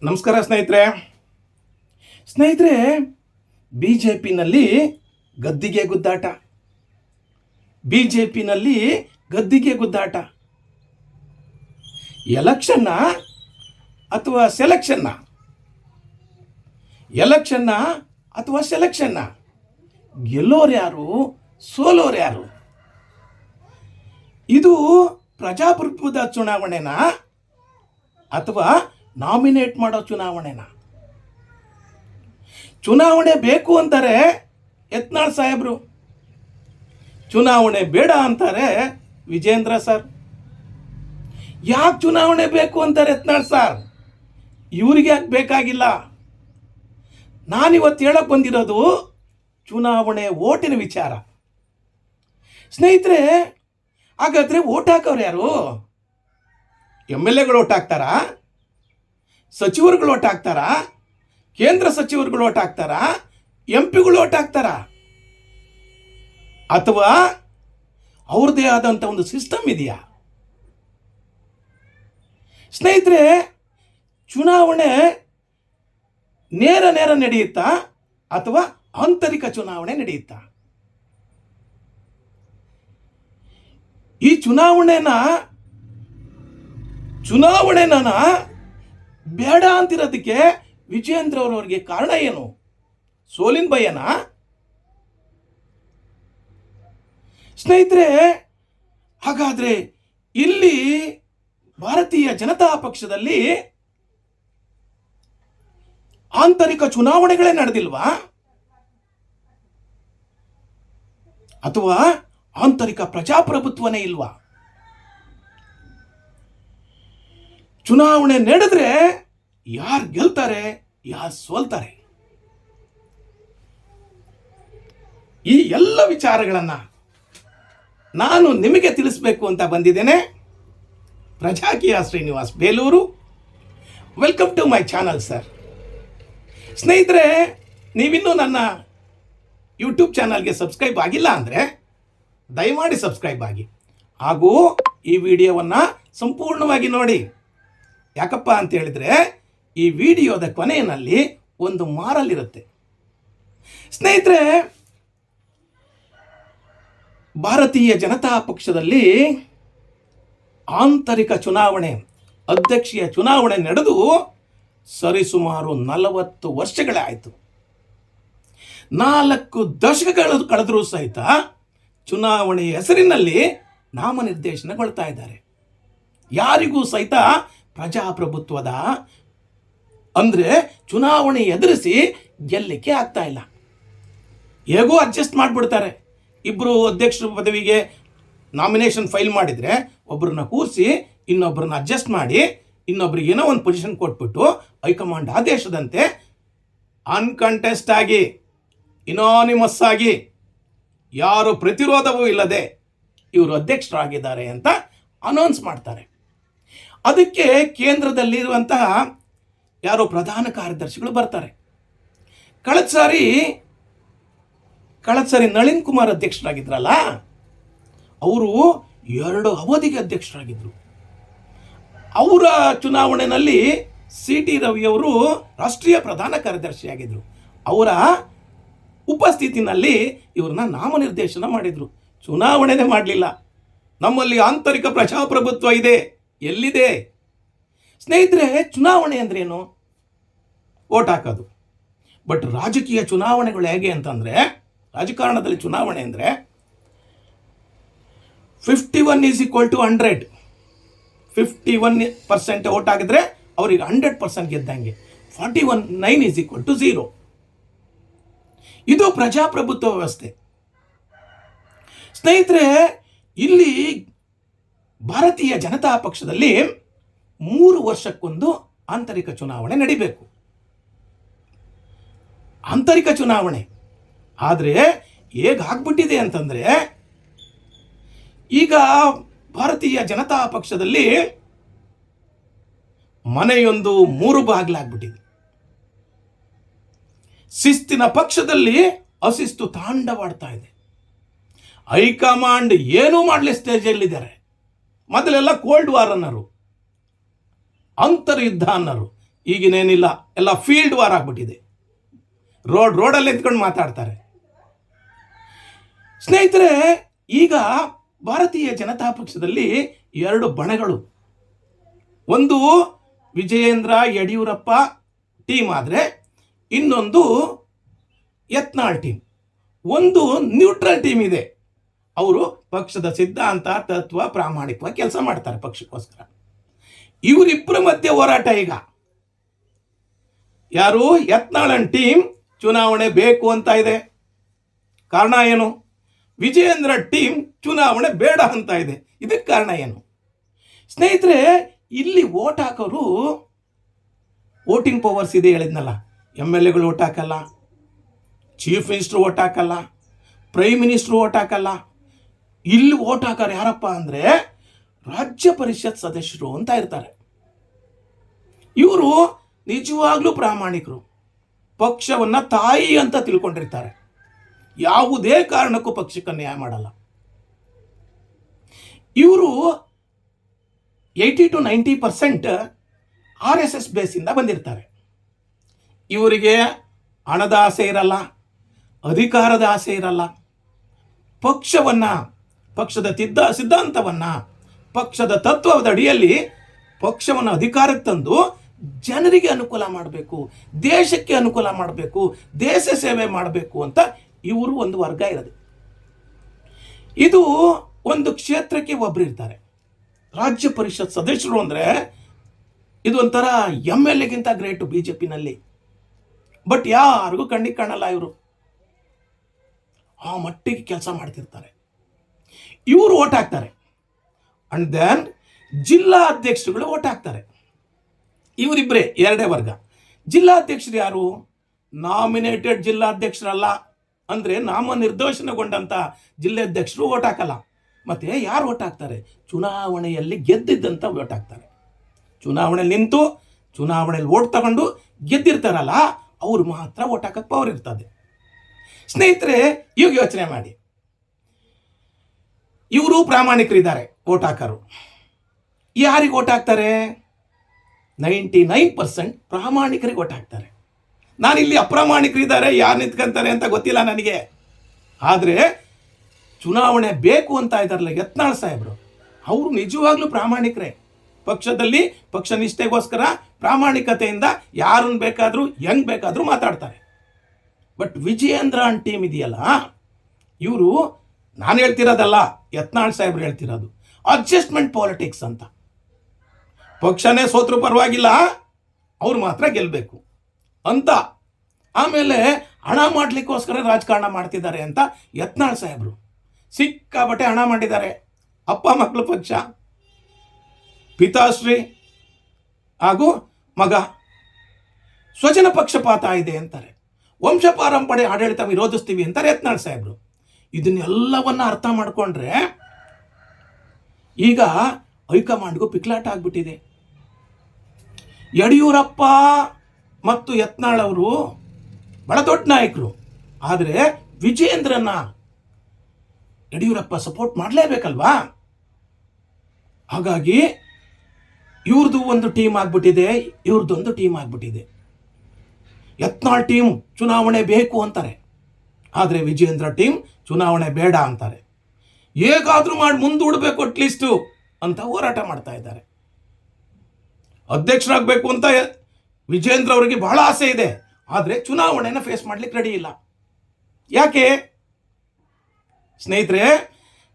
ನಮಸ್ಕಾರ ಸ್ನೇಹಿತರೆ B J ಪಿನಲ್ಲಿ ಗದ್ದಿಗೆ ಗುದ್ದಾಟ. ಎಲೆಕ್ಷನ್ನ ಅಥವಾ ಸೆಲೆಕ್ಷನ್ನ ಗೆಲ್ಲೋರು ಯಾರು, ಸೋಲೋರು ಯಾರು? ಇದು ಪ್ರಜಾಪ್ರಭುತ್ವದ ಚುನಾವಣೆನಾ ಅಥವಾ ನಾಮಿನೇಟ್ ಮಾಡೋ ಚುನಾವಣೆ ಬೇಕು ಅಂತಾರೆ ಯತ್ನಾಳ್ ಸಾಹೇಬರು, ಚುನಾವಣೆ ಬೇಡ ಅಂತಾರೆ ವಿಜೇಂದ್ರ ಸರ್. ಯಾಕೆ ಚುನಾವಣೆ ಬೇಕು ಅಂತಾರೆ ಯತ್ನಾಳ್ ಸರ್? ಇವ್ರಿಗೆ ಯಾಕೆ ಬೇಕಾಗಿಲ್ಲ? ನಾನಿವತ್ತು ಹೇಳಕ್ಕೆ ಬಂದಿರೋದು ಚುನಾವಣೆ ಓಟಿನ ವಿಚಾರ. ಸ್ನೇಹಿತರೆ, ಹಾಗಾದರೆ ಓಟ್ ಹಾಕೋರು ಯಾರು? MLAಗಳು ಓಟ್ ಹಾಕ್ತಾರಾ? ಸಚಿವರುಗಳು ಓಟ್ ಹಾಕ್ತಾರಾ? ಕೇಂದ್ರ ಸಚಿವರುಗಳು ಓಟ್ ಹಾಕ್ತಾರಾ? MP ಗಳು ಓಟ್ ಹಾಕ್ತಾರಾ? ಅಥವಾ ಅವ್ರದ್ದೇ ಆದಂಥ ಒಂದು ಸಿಸ್ಟಮ್ ಇದೆಯಾ? ಸ್ನೇಹಿತರೆ, ಚುನಾವಣೆ ನೇರ ನಡೆಯುತ್ತಾ ಅಥವಾ ಆಂತರಿಕ ಚುನಾವಣೆ ನಡೆಯುತ್ತಾ? ಈ ಚುನಾವಣೆನ ಬೇಡ ಅಂತಿರೋದಕ್ಕೆ ವಿಜೇಂದ್ರ ಅವರವ್ರಿಗೆ ಕಾರಣ ಏನು? ಸೋಲಿನ ಭಯನ? ಸ್ನೇಹಿತರೆ, ಹಾಗಾದ್ರೆ ಇಲ್ಲಿ ಭಾರತೀಯ ಜನತಾ ಪಕ್ಷದಲ್ಲಿ ಆಂತರಿಕ ಚುನಾವಣೆಗಳೇ ನಡೆದಿಲ್ವಾ? ಅಥವಾ ಆಂತರಿಕ ಪ್ರಜಾಪ್ರಭುತ್ವನೇ ಇಲ್ವಾ? ಚುನಾವಣೆ ನಡೆದ್ರೆ ಯಾರು ಗೆಲ್ತಾರೆ, ಯಾರು ಸೋಲ್ತಾರೆ? ಈ ಎಲ್ಲ ವಿಚಾರಗಳನ್ನು ನಾನು ನಿಮಗೆ ತಿಳಿಸಬೇಕು ಅಂತ ಬಂದಿದ್ದೇನೆ. Prajakiya Srinivas Belur. Welcome to my channel sir. ಸ್ನೇಹಿತರೆ, ನೀವಿನ್ನೂ ನನ್ನ ಯೂಟ್ಯೂಬ್ ಚಾನಲ್ಗೆ ಸಬ್ಸ್ಕ್ರೈಬ್ ಆಗಿಲ್ಲ ಅಂದರೆ ದಯಮಾಡಿ ಸಬ್ಸ್ಕ್ರೈಬ್ ಆಗಿ, ಹಾಗೂ ಈ ವಿಡಿಯೋವನ್ನು ಸಂಪೂರ್ಣವಾಗಿ ನೋಡಿ. ಯಾಕಪ್ಪ ಅಂತ ಹೇಳಿದರೆ, ಈ ವಿಡಿಯೋದ ಕೊನೆಯಲ್ಲಿ ಒಂದು ಮಾರಲ್ ಇರುತ್ತೆ. ಸ್ನೇಹಿತರೆ, ಭಾರತೀಯ ಜನತಾ ಪಕ್ಷದಲ್ಲಿ ಆಂತರಿಕ ಚುನಾವಣೆ, ಅಧ್ಯಕ್ಷೀಯ ಚುನಾವಣೆ ನಡೆದು ಸರಿಸುಮಾರು 40 ವರ್ಷಗಳೇ ಆಯಿತು. 4 ದಶಕಗಳು ಕಳೆದರೂ ಸಹಿತ ಚುನಾವಣೆ ಹೆಸರಿನಲ್ಲಿ ನಾಮನಿರ್ದೇಶನಗೊಳ್ತಾ ಇದ್ದಾರೆ. ಯಾರಿಗೂ ಸಹಿತ ಪ್ರಜಾಪ್ರಭುತ್ವದ ಅಂದರೆ ಚುನಾವಣೆ ಎದುರಿಸಿ ಗೆಲ್ಲಕ್ಕೆ ಆಗ್ತಾ ಇಲ್ಲ. ಹೇಗೋ ಅಡ್ಜಸ್ಟ್ ಮಾಡಿಬಿಡ್ತಾರೆ. ಇಬ್ಬರು ಅಧ್ಯಕ್ಷರ ಪದವಿಗೆ ನಾಮಿನೇಷನ್ ಫೈಲ್ ಮಾಡಿದರೆ ಒಬ್ಬರನ್ನ ಕೂರಿಸಿ ಇನ್ನೊಬ್ಬರನ್ನ ಅಡ್ಜಸ್ಟ್ ಮಾಡಿ ಇನ್ನೊಬ್ರಿಗೆ ಏನೋ ಒಂದು ಪೊಸಿಷನ್ ಕೊಟ್ಬಿಟ್ಟು ಹೈಕಮಾಂಡ್ ಆದೇಶದಂತೆ ಅನ್ಕಂಟೆಸ್ಟ್ ಆಗಿ, ಇನಾನಿಮಸ್ ಆಗಿ, ಯಾರು ಪ್ರತಿರೋಧವೂ ಇಲ್ಲದೆ ಇವರು ಅಧ್ಯಕ್ಷರಾಗಿದ್ದಾರೆ ಅಂತ ಅನೌನ್ಸ್ ಮಾಡ್ತಾರೆ. ಅದಕ್ಕೆ ಕೇಂದ್ರದಲ್ಲಿರುವಂತಹ ಯಾರೋ ಪ್ರಧಾನ ಕಾರ್ಯದರ್ಶಿಗಳು ಬರ್ತಾರೆ. ಕಳೆದ ಸಾರಿ ನಳಿನ್ ಕುಮಾರ್ ಅಧ್ಯಕ್ಷರಾಗಿದ್ರಲ್ಲ, ಅವರು 2 ಅವಧಿಗೆ ಅಧ್ಯಕ್ಷರಾಗಿದ್ದರು. ಅವರ ಚುನಾವಣೆಯಲ್ಲಿ CT ರವಿಯವರು ರಾಷ್ಟ್ರೀಯ ಪ್ರಧಾನ ಕಾರ್ಯದರ್ಶಿಯಾಗಿದ್ದರು. ಅವರ ಉಪಸ್ಥಿತಿನಲ್ಲಿ ಇವ್ರನ್ನ ನಾಮನಿರ್ದೇಶನ ಮಾಡಿದರು. ಚುನಾವಣೆನೇ ಮಾಡಲಿಲ್ಲ. ನಮ್ಮಲ್ಲಿ ಆಂತರಿಕ ಪ್ರಜಾಪ್ರಭುತ್ವ ಇದೆ, ಎಲ್ಲಿದೆ? ಸ್ನೇಹಿತರೆ, ಚುನಾವಣೆ ಅಂದ್ರೇನು? ಓಟ್ ಹಾಕೋದು. ಬಟ್ ರಾಜಕೀಯ ಚುನಾವಣೆಗಳು ಹೇಗೆ ಅಂತಂದರೆ, ರಾಜಕಾರಣದಲ್ಲಿ ಚುನಾವಣೆ ಅಂದರೆ 51 = 100. 51% ಓಟ್ ಆಗಿದ್ರೆ ಅವ್ರಿಗೆ 100% ಗೆದ್ದಂಗೆ. 49 = 0. ಇದು ಪ್ರಜಾಪ್ರಭುತ್ವ ವ್ಯವಸ್ಥೆ. ಸ್ನೇಹಿತರೆ, ಇಲ್ಲಿ ಭಾರತೀಯ ಜನತಾ ಪಕ್ಷದಲ್ಲಿ 3 ವರ್ಷಕ್ಕೊಂದು ಆಂತರಿಕ ಚುನಾವಣೆ ನಡಿಬೇಕು. ಆಂತರಿಕ ಚುನಾವಣೆ ಆದರೆ ಹೇಗಾಗ್ಬಿಟ್ಟಿದೆ ಅಂತಂದರೆ, ಈಗ ಭಾರತೀಯ ಜನತಾ ಪಕ್ಷದಲ್ಲಿ ಮನೆಯೊಂದು 3 ಬಾಗಿಲಾಗ್ಬಿಟ್ಟಿದೆ. ಶಿಸ್ತಿನ ಪಕ್ಷದಲ್ಲಿ ಅಶಿಸ್ತು ತಾಂಡವಾಡ್ತಾ ಇದೆ. ಹೈಕಮಾಂಡ್ ಏನೂ ಮಾಡಲಿ ಸ್ಟೇಜಲ್ಲಿದ್ದಾರೆ. ಮೊದಲೆಲ್ಲ ಕೋಲ್ಡ್ ವಾರ್ ಅನ್ನೋರು, ಅಂತರ್ಯುದ್ಧ ಅನ್ನೋರು. ಈಗಿನೇನಿಲ್ಲ, ಎಲ್ಲ ಫೀಲ್ಡ್ ವಾರ್ ಆಗ್ಬಿಟ್ಟಿದೆ. ರೋಡಲ್ಲಿ ನಿಂತ್ಕೊಂಡು ಮಾತಾಡ್ತಾರೆ. ಸ್ನೇಹಿತರೆ, ಈಗ ಭಾರತೀಯ ಜನತಾ ಪಕ್ಷದಲ್ಲಿ 2 ಬಣಗಳು. ಒಂದು ವಿಜಯೇಂದ್ರ ಯಡಿಯೂರಪ್ಪ ಟೀಮ್ ಆದರೆ ಇನ್ನೊಂದು ಯತ್ನಾಳ್ ಟೀಮ್. ಒಂದು ನ್ಯೂಟ್ರಲ್ ಟೀಮ್ ಇದೆ. ಅವರು ಪಕ್ಷದ ಸಿದ್ಧಾಂತ, ತತ್ವ, ಪ್ರಾಮಾಣಿಕವಾಗಿ ಕೆಲಸ ಮಾಡ್ತಾರೆ ಪಕ್ಷಕ್ಕೋಸ್ಕರ. ಇವರಿಬ್ಬರ ಮಧ್ಯೆ ಹೋರಾಟ ಈಗ. ಯಾರು? ಯತ್ನಾಳನ್ ಟೀಮ್ ಚುನಾವಣೆ ಬೇಕು ಅಂತ ಇದೆ. ಕಾರಣ ಏನು? ವಿಜಯೇಂದ್ರ ಟೀಮ್ ಚುನಾವಣೆ ಬೇಡ ಅಂತ ಇದೆ. ಇದಕ್ಕೆ ಕಾರಣ ಏನು? ಸ್ನೇಹಿತರೆ, ಇಲ್ಲಿ ವೋಟ್ ಹಾಕೋರು ವೋಟಿಂಗ್ ಪವರ್ಸ್ ಇದೆ ಹೇಳಿದ್ನಲ್ಲ. MLAಗಳು ವೋಟ್ ಹಾಕಲ್ಲ, ಚೀಫ್ ಮಿನಿಸ್ಟ್ರು ವೋಟ್ ಹಾಕಲ್ಲ, ಪ್ರೈಮ್ ಮಿನಿಸ್ಟ್ರು ವೋಟ್ ಹಾಕಲ್ಲ. ಇಲ್ಲಿ ವೋಟ್ ಹಾಕೋರು ಯಾರಪ್ಪ ಅಂದರೆ ರಾಜ್ಯ ಪರಿಷತ್ ಸದಸ್ಯರು ಅಂತ ಇರ್ತಾರೆ. ಇವರು ನಿಜವಾಗ್ಲೂ ಪ್ರಾಮಾಣಿಕರು. ಪಕ್ಷವನ್ನು ತಾಯಿ ಅಂತ ತಿಳ್ಕೊಂಡಿರ್ತಾರೆ. ಯಾವುದೇ ಕಾರಣಕ್ಕೂ ಪಕ್ಷಕ್ಕೆ ನ್ಯಾಯ ಮಾಡಲ್ಲ. ಇವರು 80 to 90% RSS ಬೇಸಿಂದ ಬಂದಿರ್ತಾರೆ. ಇವರಿಗೆ ಹಣದ ಆಸೆ ಇರಲ್ಲ, ಅಧಿಕಾರದ ಆಸೆ ಇರಲ್ಲ. ಪಕ್ಷವನ್ನು, ಪಕ್ಷದ ಸಿದ್ಧಾಂತವನ್ನು, ಪಕ್ಷದ ತತ್ವದ ಅಡಿಯಲ್ಲಿ ಪಕ್ಷವನ್ನು ಅಧಿಕಾರಕ್ಕೆ ತಂದು ಜನರಿಗೆ ಅನುಕೂಲ ಮಾಡಬೇಕು, ದೇಶಕ್ಕೆ ಅನುಕೂಲ ಮಾಡಬೇಕು, ದೇಶ ಸೇವೆ ಮಾಡಬೇಕು ಅಂತ ಇವರು ಒಂದು ವರ್ಗ ಇರೋದು. ಇದು ಒಂದು ಕ್ಷೇತ್ರಕ್ಕೆ ಒಬ್ಬರು ಇರ್ತಾರೆ. ರಾಜ್ಯ ಪರಿಷತ್ ಸದಸ್ಯರು ಅಂದರೆ ಇದು ಒಂಥರ MLAಗಿಂತ ಗ್ರೇಟು BJPನಲ್ಲಿ. ಬಟ್ ಯಾರಿಗೂ ಕಣ್ಣಿಗೆ ಕಾಣಲ್ಲ. ಇವರು ಆ ಮಟ್ಟಿಗೆ ಕೆಲಸ ಮಾಡ್ತಿರ್ತಾರೆ. ಇವರು ಓಟ್ ಹಾಕ್ತಾರೆ. ಅಂಡ್ ದೆನ್ ಜಿಲ್ಲಾ ಅಧ್ಯಕ್ಷರುಗಳು ಓಟ್ ಹಾಕ್ತಾರೆ. ಇವರಿಬ್ಬರೇ, 2 ವರ್ಗ. ಜಿಲ್ಲಾಧ್ಯಕ್ಷರು ಯಾರು? ನಾಮಿನೇಟೆಡ್ ಜಿಲ್ಲಾಧ್ಯಕ್ಷರಲ್ಲ. ಅಂದರೆ ನಾಮನಿರ್ದೇಶನಗೊಂಡಂಥ ಜಿಲ್ಲಾಧ್ಯಕ್ಷರು ಓಟ್ ಹಾಕಲ್ಲ. ಮತ್ತು ಯಾರು ಓಟ್ ಹಾಕ್ತಾರೆ? ಚುನಾವಣೆಯಲ್ಲಿ ಗೆದ್ದಿದ್ದಂಥ ಓಟ್ ಹಾಕ್ತಾರೆ. ಚುನಾವಣೆಯಲ್ಲಿ ನಿಂತು ಚುನಾವಣೆಯಲ್ಲಿ ಓಟ್ ತಗೊಂಡು ಗೆದ್ದಿರ್ತಾರಲ್ಲ, ಅವ್ರು ಮಾತ್ರ ಓಟ್ ಹಾಕಕ್ಕೆ ಪವರ್ ಇರ್ತದೆ. ಸ್ನೇಹಿತರೆ, ಇವಾಗ ಯೋಚನೆ ಮಾಡಿ. ಇವರು ಪ್ರಾಮಾಣಿಕರಿದ್ದಾರೆ, ಓಟ್ ಹಾಕರು. ಯಾರಿಗೆ ಓಟ್ ಹಾಕ್ತಾರೆ? 99% ಪ್ರಾಮಾಣಿಕರಿಗೆ ಓಟ್ ಹಾಕ್ತಾರೆ. ನಾನಿಲ್ಲಿ ಅಪ್ರಾಮಾಣಿಕರಿದ್ದಾರೆ, ಯಾರು ನಿಂತ್ಕೊಂತಾರೆ ಅಂತ ಗೊತ್ತಿಲ್ಲ ನನಗೆ. ಆದರೆ ಚುನಾವಣೆ ಬೇಕು ಅಂತ ಇದ್ದಾರಲ್ಲ ಯತ್ನಾಳ್ ಸಾಹೇಬರು, ಅವರು ನಿಜವಾಗ್ಲೂ ಪ್ರಾಮಾಣಿಕರೇ. ಪಕ್ಷದಲ್ಲಿ ಪಕ್ಷ ನಿಷ್ಠೆಗೋಸ್ಕರ ಪ್ರಾಮಾಣಿಕತೆಯಿಂದ ಯಾರನ್ನು ಬೇಕಾದರೂ ಹೆಂಗೆ ಬೇಕಾದರೂ ಮಾತಾಡ್ತಾರೆ. ಬಟ್ ವಿಜಯೇಂದ್ರ ಟೀಮ್ ಇದೆಯಲ್ಲ, ಇವರು, ನಾನು ಹೇಳ್ತಿರೋದಲ್ಲ, ಯತ್ನಾಳ್ ಸಾಹೇಬ್ರು ಹೇಳ್ತಿರೋದು, ಅಡ್ಜಸ್ಟ್ಮೆಂಟ್ ಪಾಲಿಟಿಕ್ಸ್ ಅಂತ. ಪಕ್ಷನೇ ಸೋತ್ರು ಪರವಾಗಿಲ್ಲ, ಅವ್ರು ಮಾತ್ರ ಗೆಲ್ಲಬೇಕು ಅಂತ. ಆಮೇಲೆ ಹಣ ಮಾಡಲಿಕ್ಕೋಸ್ಕರ ರಾಜಕಾರಣ ಮಾಡ್ತಿದ್ದಾರೆ ಅಂತ ಯತ್ನಾಳ್ ಸಾಹೇಬರು ಸಿಕ್ಕಾಬಟ್ಟೆ ಹಣ ಮಾಡಿದ್ದಾರೆ. ಅಪ್ಪ ಮಕ್ಕಳು ಪಕ್ಷ, ಪಿತಾಶ್ರೀ ಹಾಗೂ ಮಗ, ಸ್ವಜನ ಪಕ್ಷಪಾತ ಇದೆ ಅಂತಾರೆ. ವಂಶ ಪಾರಂಪರೆ ಆಡಳಿತ ವಿರೋಧಿಸ್ತೀವಿ ಅಂತಾರೆ ಯತ್ನಾಳ್ ಸಾಹೇಬರು. ಇದನ್ನೆಲ್ಲವನ್ನ ಅರ್ಥ ಮಾಡಿಕೊಂಡ್ರೆ ಈಗ ಹೈಕಮಾಂಡ್ಗೂ ಪಿಕ್ಲಾಟ ಆಗ್ಬಿಟ್ಟಿದೆ. ಯಡಿಯೂರಪ್ಪ ಮತ್ತು ಯತ್ನಾಳ್ ಅವರು ಬಹಳ ದೊಡ್ಡ ನಾಯಕರು. ಆದರೆ ವಿಜಯೇಂದ್ರನ ಯಡಿಯೂರಪ್ಪ ಸಪೋರ್ಟ್ ಮಾಡಲೇಬೇಕಲ್ವಾ? ಹಾಗಾಗಿ ಇವ್ರದ್ದು ಒಂದು ಟೀಮ್ ಆಗ್ಬಿಟ್ಟಿದೆ, ಇವ್ರದ್ದೊಂದು ಟೀಮ್ ಆಗ್ಬಿಟ್ಟಿದೆ. ಯತ್ನಾಳ್ ಟೀಮ್ ಚುನಾವಣೆ ಬೇಕು ಅಂತಾರೆ, ಆದರೆ ವಿಜಯೇಂದ್ರ ಟೀಮ್ ಚುನಾವಣೆ ಬೇಡ ಅಂತಾರೆ. ಹೇಗಾದರೂ ಮಾಡಿ ಮುಂದೂಡಬೇಕು ಅಟ್ಲೀಸ್ಟು ಅಂತ ಹೋರಾಟ ಮಾಡ್ತಾ ಇದ್ದಾರೆ. ಅಧ್ಯಕ್ಷರಾಗಬೇಕು ಅಂತ ವಿಜಯೇಂದ್ರ ಅವರಿಗೆ ಬಹಳ ಆಸೆ ಇದೆ, ಆದರೆ ಚುನಾವಣೆನ ಫೇಸ್ ಮಾಡ್ಲಿಕ್ಕೆ ರೆಡಿ ಇಲ್ಲ. ಯಾಕೆ ಸ್ನೇಹಿತರೆ?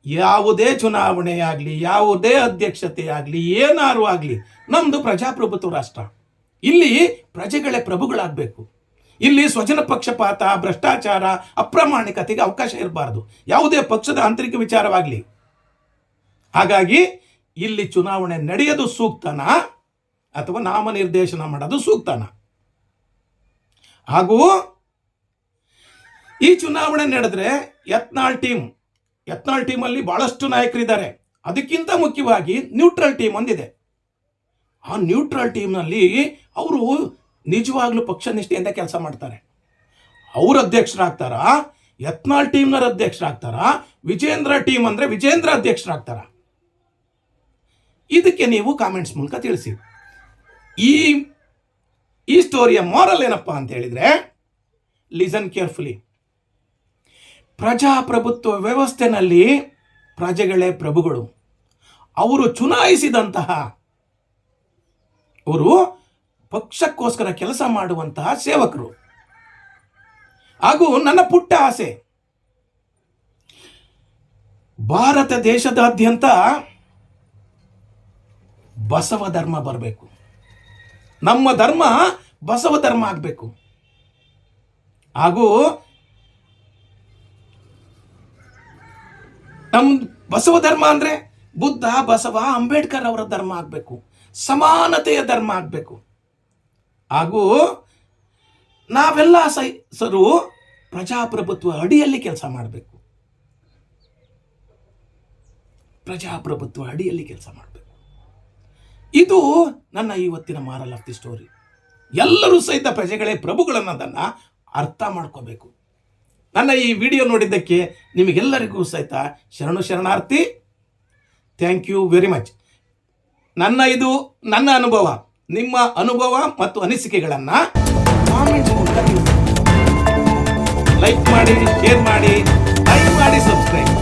ಯಾವುದೇ ಚುನಾವಣೆ ಆಗಲಿ, ಯಾವುದೇ ಅಧ್ಯಕ್ಷತೆ ಆಗಲಿ, ಏನಾರು ಆಗಲಿ, ನಮ್ಮದು ಪ್ರಜಾಪ್ರಭುತ್ವ ರಾಷ್ಟ್ರ. ಇಲ್ಲಿ ಪ್ರಜೆಗಳೇ ಪ್ರಭುಗಳಾಗಬೇಕು. ಇಲ್ಲಿ ಸ್ವಜನ ಪಕ್ಷಪಾತ, ಭ್ರಷ್ಟಾಚಾರ, ಅಪ್ರಾಮಾಣಿಕತೆಗೆ ಅವಕಾಶ ಇರಬಾರ್ದು, ಯಾವುದೇ ಪಕ್ಷದ ಆಂತರಿಕ ವಿಚಾರವಾಗಲಿ. ಹಾಗಾಗಿ ಇಲ್ಲಿ ಚುನಾವಣೆ ನಡೆಯೋದು ಸೂಕ್ತನ ಅಥವಾ ನಾಮನಿರ್ದೇಶನ ಮಾಡೋದು ಸೂಕ್ತನ? ಹಾಗೂ ಈ ಚುನಾವಣೆ ನಡೆದ್ರೆ ಯತ್ನಾಳ್ ಟೀಮಲ್ಲಿ ಬಹಳಷ್ಟು ನಾಯಕರಿದ್ದಾರೆ. ಅದಕ್ಕಿಂತ ಮುಖ್ಯವಾಗಿ ನ್ಯೂಟ್ರಲ್ ಟೀಮ್ ಒಂದಿದೆ. ಆ ನ್ಯೂಟ್ರಲ್ ಟೀಮ್ನಲ್ಲಿ ಅವರು ನಿಜವಾಗ್ಲೂ ಪಕ್ಷ ನಿಷ್ಠೆಯಿಂದ ಕೆಲಸ ಮಾಡ್ತಾರೆ. ಅವ್ರ ಅಧ್ಯಕ್ಷರಾಗ್ತಾರಾ? ಯತ್ನಾಳ್ ಟೀಮ್ನವ್ರ ಅಧ್ಯಕ್ಷರಾಗ್ತಾರಾ? ವಿಜೇಂದ್ರ ಟೀಮ್ ಅಂದರೆ ವಿಜೇಂದ್ರ ಅಧ್ಯಕ್ಷರಾಗ್ತಾರಾ? ಇದಕ್ಕೆ ನೀವು ಕಾಮೆಂಟ್ಸ್ ಮೂಲಕ ತಿಳಿಸಿ. ಈ ಈ ಸ್ಟೋರಿಯ ಮಾರಲ್ ಏನಪ್ಪ ಅಂತ ಹೇಳಿದರೆ, ಲಿಸನ್ ಕೇರ್ಫುಲಿ. ಪ್ರಜಾಪ್ರಭುತ್ವ ವ್ಯವಸ್ಥೆನಲ್ಲಿ ಪ್ರಜೆಗಳೇ ಪ್ರಭುಗಳು. ಅವರು ಚುನಾಯಿಸಿದಂತಹ, ಅವರು ಪಕ್ಷಕ್ಕೋಸ್ಕರ ಕೆಲಸ ಮಾಡುವಂತಹ ಸೇವಕರು. ಹಾಗೂ ನನ್ನ ಪುಟ್ಟ ಆಸೆ, ಭಾರತ ದೇಶದಾದ್ಯಂತ ಬಸವ ಧರ್ಮ ಬರಬೇಕು. ನಮ್ಮ ಧರ್ಮ ಬಸವ ಧರ್ಮ ಆಗಬೇಕು. ಹಾಗೂ ನಮ್ಮ ಬಸವ ಧರ್ಮ ಅಂದರೆ ಬುದ್ಧ, ಬಸವ, ಅಂಬೇಡ್ಕರ್ ಅವರ ಧರ್ಮ ಆಗಬೇಕು. ಸಮಾನತೆಯ ಧರ್ಮ ಆಗಬೇಕು. ಹಾಗೂ ನಾವೆಲ್ಲ ಸರು ಪ್ರಜಾಪ್ರಭುತ್ವ ಅಡಿಯಲ್ಲಿ ಕೆಲಸ ಮಾಡಬೇಕು. ಪ್ರಜಾಪ್ರಭುತ್ವ ಅಡಿಯಲ್ಲಿ ಕೆಲಸ ಮಾಡಬೇಕು. ಇದು ನನ್ನ ಇವತ್ತಿನ ಮಾರಲ್ ಆಫ್ ದಿ ಸ್ಟೋರಿ. ಎಲ್ಲರೂ ಸಹಿತ ಪ್ರಜೆಗಳೇ ಪ್ರಭುಗಳನ್ನೋದನ್ನು ಅರ್ಥ ಮಾಡ್ಕೋಬೇಕು. ನನ್ನ ಈ ವಿಡಿಯೋ ನೋಡಿದ್ದಕ್ಕೆ ನಿಮಗೆಲ್ಲರಿಗೂ ಸಹಿತ ಶರಣಾರ್ಥಿ. Thank you very much. ಇದು ನನ್ನ ಅನುಭವ. ನಿಮ್ಮ ಅನುಭವ ಮತ್ತು ಅನಿಸಿಕೆಗಳನ್ನು ಕಾಮೆಂಟ್ ಮೂಲಕ ಲೈಕ್ ಮಾಡಿ, ಶೇರ್ ಮಾಡಿ, ಲೈಕ್ ಮಾಡಿ, ಸಬ್ಸ್ಕ್ರೈಬ್